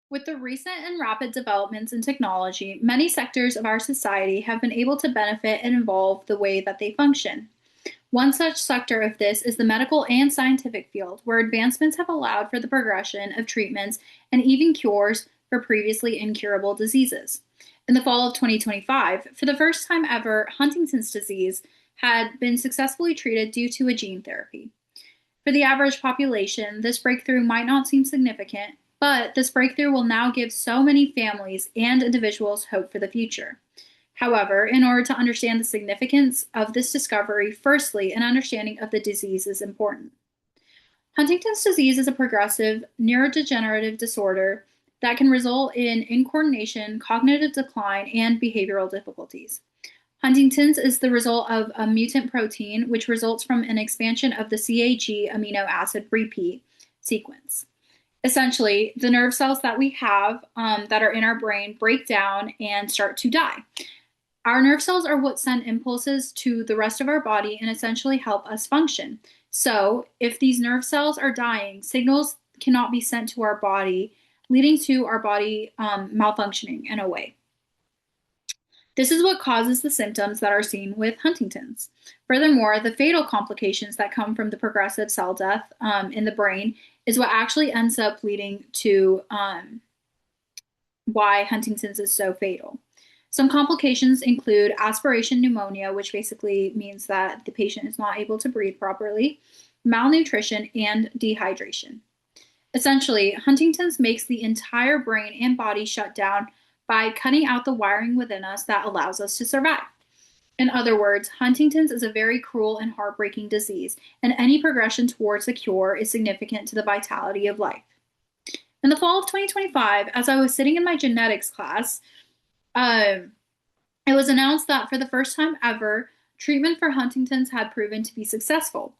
With the recent and rapid developments in technology, many sectors of our society have been able to benefit and evolve the way that they function. One such sector of this is the medical and scientific field, where advancements have allowed for the progression of treatments and even cures for previously incurable diseases. In the fall of 2025, for the first time ever, Huntington's disease had been successfully treated due to a gene therapy. For the average population, this breakthrough might not seem significant, but this breakthrough will now give so many families and individuals hope for the future. However, in order to understand the significance of this discovery, firstly, an understanding of the disease is important. Huntington's disease is a progressive neurodegenerative disorder that can result in incoordination, cognitive decline, and behavioral difficulties. Huntington's is the result of a mutant protein, which results from an expansion of the CAG amino acid repeat sequence. Essentially, the nerve cells that we have that are in our brain break down and start to die. Our nerve cells are what send impulses to the rest of our body and essentially help us function. So, if these nerve cells are dying, signals cannot be sent to our body, leading to our body malfunctioning in a way. This is what causes the symptoms that are seen with Huntington's. Furthermore, the fatal complications that come from the progressive cell death in the brain is what actually ends up leading to why Huntington's is so fatal. Some complications include aspiration pneumonia, which basically means that the patient is not able to breathe properly, malnutrition, and dehydration. Essentially, Huntington's makes the entire brain and body shut down by cutting out the wiring within us that allows us to survive. In other words, Huntington's is a very cruel and heartbreaking disease, and any progression towards a cure is significant to the vitality of life. In the fall of 2025, as I was sitting in my genetics class, it was announced that for the first time ever, treatment for Huntington's had proven to be successful.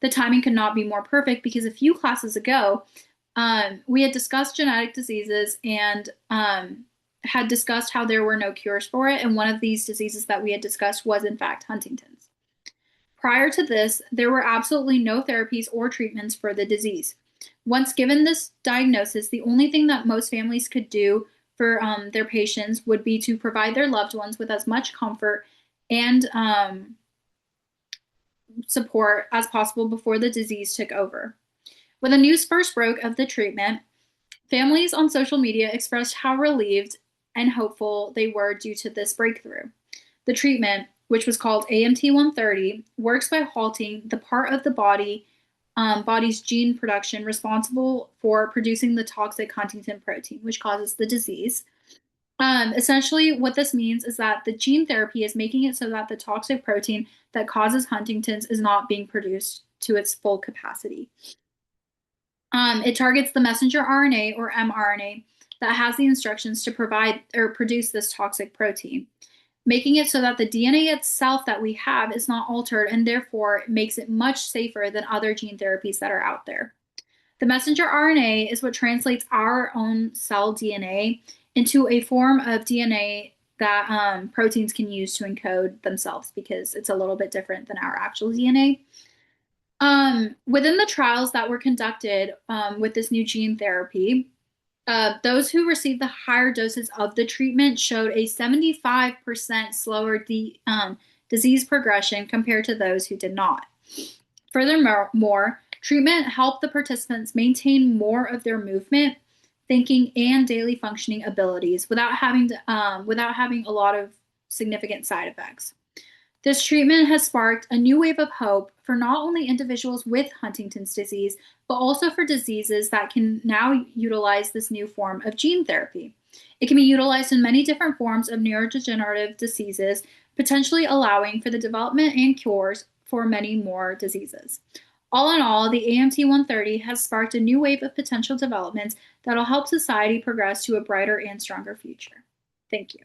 The timing could not be more perfect because a few classes ago, we had discussed genetic diseases and had discussed how there were no cures for it, and one of these diseases that we had discussed was, in fact, Huntington's. Prior to this, there were absolutely no therapies or treatments for the disease. Once given this diagnosis, the only thing that most families could do for their patients would be to provide their loved ones with as much comfort and support as possible before the disease took over. When the news first broke of the treatment, families on social media expressed how relieved and hopeful they were due to this breakthrough. The treatment, which was called AMT-130, works by halting the part of the body's gene production responsible for producing the toxic Huntington protein, which causes the disease. Essentially, what this means is that the gene therapy is making it so that the toxic protein that causes Huntington's is not being produced to its full capacity. It targets the messenger RNA or mRNA that has the instructions to provide or produce this toxic protein, making it so that the DNA itself that we have is not altered and therefore makes it much safer than other gene therapies that are out there. The messenger RNA is what translates our own cell DNA into a form of DNA that proteins can use to encode themselves because it's a little bit different than our actual DNA. Within the trials that were conducted with this new gene therapy, those who received the higher doses of the treatment showed a 75% slower disease progression compared to those who did not. Furthermore, treatment helped the participants maintain more of their movement, thinking, and daily functioning abilities without having a lot of significant side effects. This treatment has sparked a new wave of hope for not only individuals with Huntington's disease, but also for diseases that can now utilize this new form of gene therapy. It can be utilized in many different forms of neurodegenerative diseases, potentially allowing for the development and cures for many more diseases. All in all, the AMT-130 has sparked a new wave of potential developments that will help society progress to a brighter and stronger future. Thank you.